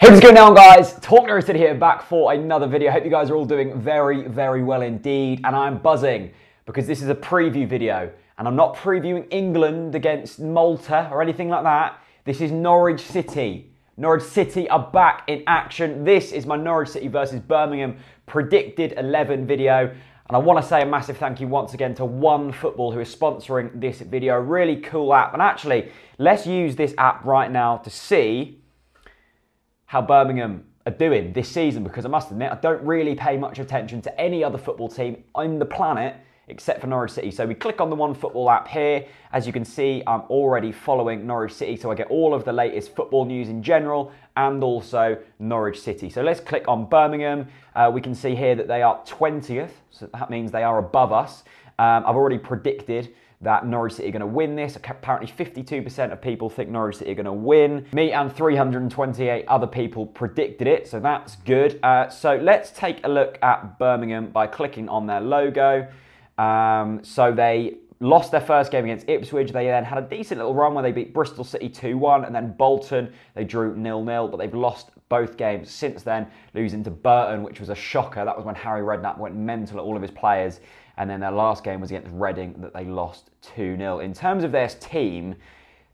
Hey, what's going on, guys? TalkNorwichCity here, back for another video. Hope you guys are all doing very, very well indeed. And I'm buzzing because this is a preview video. And I'm not previewing England against Malta or anything like that. This is Norwich City. Norwich City are back in action. This is my Norwich City versus Birmingham predicted 11 video. And I want to say a massive thank you once again to One Football, who is sponsoring this video. Really cool app. And actually, let's use this app right now to see how Birmingham are doing this season, because I must admit, I don't really pay much attention to any other football team on the planet except for Norwich City. So we click on the One Football app here. As you can see, I'm already following Norwich City, so I get all of the latest football news in general and also Norwich City. So let's click on Birmingham. We can see here that they are 20th, so that means they are above us. I've already predicted that Norwich City are going to win this. Apparently 52% of people think Norwich City are going to win. Me and 328 other people predicted it, so that's good. So let's take a look at Birmingham by clicking on their logo. So they lost their first game against Ipswich. They then had a decent little run where they beat Bristol City 2-1, and then Bolton, they drew 0-0, but they've lost both games since then, losing to Burton, which was a shocker. That was when Harry Redknapp went mental at all of his players. And then their last game was against Reading that they lost 2-0. In terms of their team,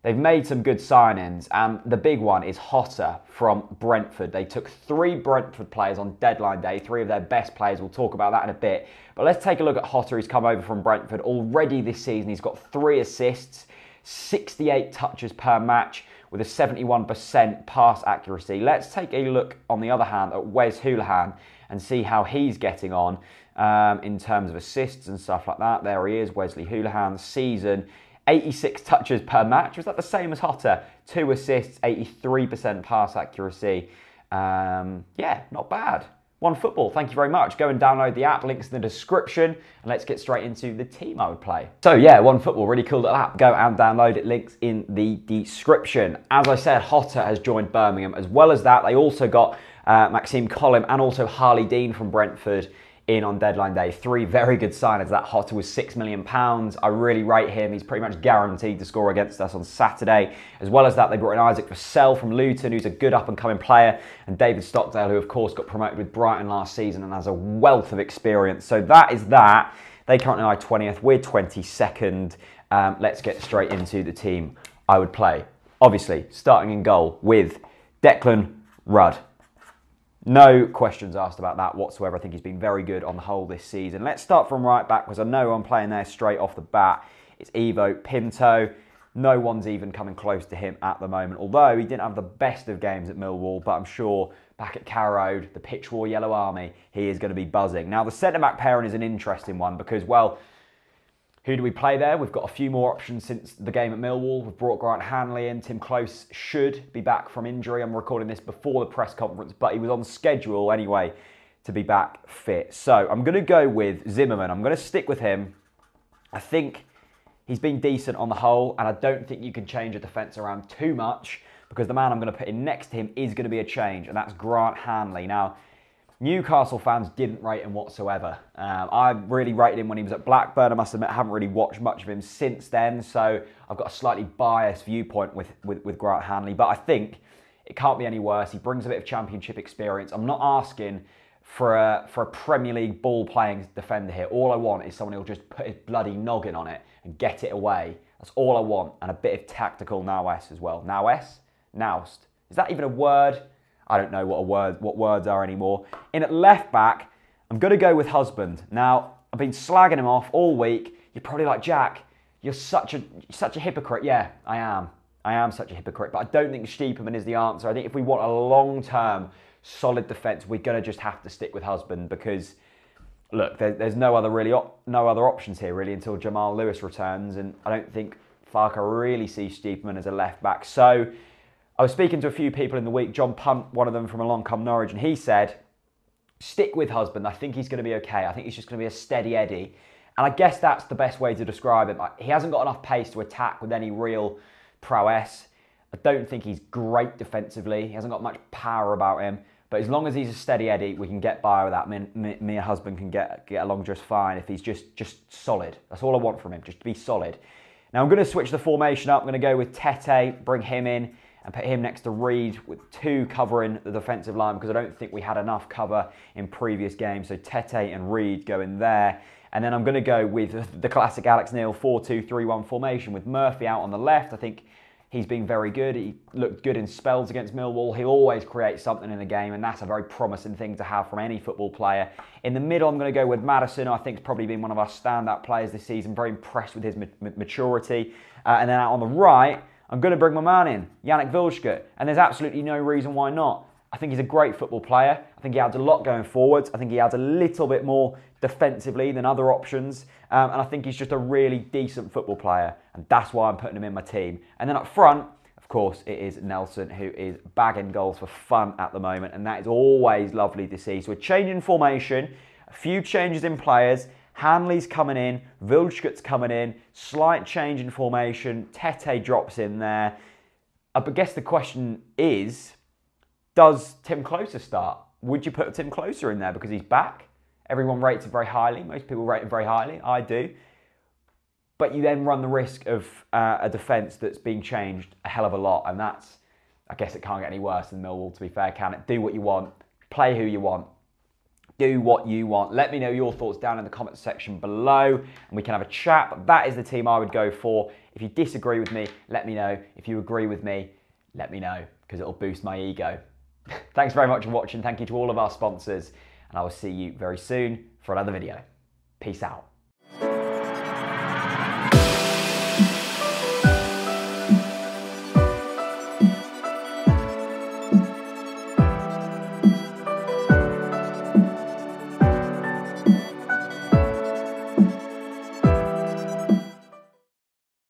they've made some good signings, and the big one is Hotter from Brentford. They took 3 Brentford players on deadline day, 3 of their best players. We'll talk about that in a bit. But let's take a look at Hotter, who's come over from Brentford. Already this season, he's got 3 assists, 68 touches per match, with a 71% pass accuracy. Let's take a look, on the other hand, at Wes Hoolahan and see how he's getting on in terms of assists and stuff like that. There he is, Wesley Hoolahan, season, 86 touches per match. Was that the same as Hotter? 2 assists, 83% pass accuracy. Yeah, not bad. One Football, thank you very much. Go and download the app, links in the description, and let's get straight into the team I would play. So yeah, One Football, really cool little app. Go and download it, links in the description. As I said, Hotter has joined Birmingham. As well as that, they also got Maxime Collim and also Harley Dean from Brentford in on deadline day. 3 very good signings. That Hotter was £6 million. I really rate him. He's pretty much guaranteed to score against us on Saturday. As well as that, they brought in Isaac Vassell from Luton, who's a good up-and-coming player, and David Stockdale, who of course got promoted with Brighton last season and has a wealth of experience. So that is that. They currently lie 20th. We're 22nd. Let's get straight into the team I would play. Obviously, starting in goal with Declan Rudd. No questions asked about that whatsoever. I think he's been very good on the whole this season. Let's start from right back, because I know I'm playing there straight off the bat. It's Ivo Pinto. No one's even coming close to him at the moment, although he didn't have the best of games at Millwall, but I'm sure back at Carrow Road, the Pitch War Yellow Army, he is going to be buzzing. Now, the centre-back pairing is an interesting one because, well, who do we play there? We've got a few more options since the game at Millwall. We've brought Grant Hanley in. Tim Close should be back from injury. I'm recording this before the press conference, but he was on schedule anyway to be back fit. So I'm going to go with Zimmerman. I'm going to stick with him. I think he's been decent on the whole, and I don't think you can change a defence around too much, because the man I'm going to put in next to him is going to be a change, and that's Grant Hanley. Now, Newcastle fans didn't rate him whatsoever. I really rated him when he was at Blackburn. I must admit, I haven't really watched much of him since then, so I've got a slightly biased viewpoint with Grant Hanley, but I think it can't be any worse. He brings a bit of championship experience. I'm not asking for a Premier League ball-playing defender here. All I want is someone who'll just put his bloody noggin on it and get it away. That's all I want, and a bit of tactical nous as well. Noust. Is that even a word? I don't know what words are anymore. In at left back, I'm going to go with Husband. Now, I've been slagging him off all week. You're probably like, Jack, you're such a hypocrite. Yeah, I am. I am such a hypocrite. But I don't think Stiepermann is the answer. I think if we want a long-term, solid defence, we're going to just have to stick with Husband, because, look, there's no other options here really until Jamal Lewis returns, and I don't think Farke really sees Stiepermann as a left back. So I was speaking to a few people in the week, John Punt, one of them from Along Come Norwich, and he said, stick with Husband. I think he's going to be okay. I think he's just going to be a steady Eddie. And I guess that's the best way to describe him. He hasn't got enough pace to attack with any real prowess. I don't think he's great defensively. He hasn't got much power about him. But as long as he's a steady Eddie, we can get by with that. Me and Husband can get along just fine if he's just solid. That's all I want from him, just to be solid. Now I'm going to switch the formation up. I'm going to go with Tete, bring him in. and put him next to Reed with 2 covering the defensive line because I don't think we had enough cover in previous games. So Tete and Reed go in there. And then I'm going to go with the classic Alex Neil 4-2-3-1 formation with Murphy out on the left. I think he's been very good. He looked good in spells against Millwall. He'll always create something in the game, and that's a very promising thing to have from any football player. In the middle, I'm going to go with Maddison. I think he's probably been one of our standout players this season. Very impressed with his maturity. And then out on the right, I'm going to bring my man in, Yannick Wilschke. And there's absolutely no reason why not. I think he's a great football player. I think he adds a lot going forwards. I think he adds a little bit more defensively than other options. And I think he's just a really decent football player. And that's why I'm putting him in my team. And then up front, of course, it is Nelson, who is bagging goals for fun at the moment. And that is always lovely to see. So we're changing formation, a few changes in players. Hanley's coming in, Wilschke's coming in, slight change in formation. Tete drops in there. I guess the question is, does Tim Closer start? Would you put Tim Closer in there because he's back? Everyone rates him very highly. Most people rate him very highly. I do. But you then run the risk of a defence that's being changed a hell of a lot. And that's, I guess it can't get any worse than Millwall, to be fair, can it? Do what you want. Play who you want. Do what you want. Let me know your thoughts down in the comments section below and we can have a chat. But that is the team I would go for. If you disagree with me, let me know. If you agree with me, let me know because it'll boost my ego. Thanks very much for watching. Thank you to all of our sponsors and I will see you very soon for another video. Peace out.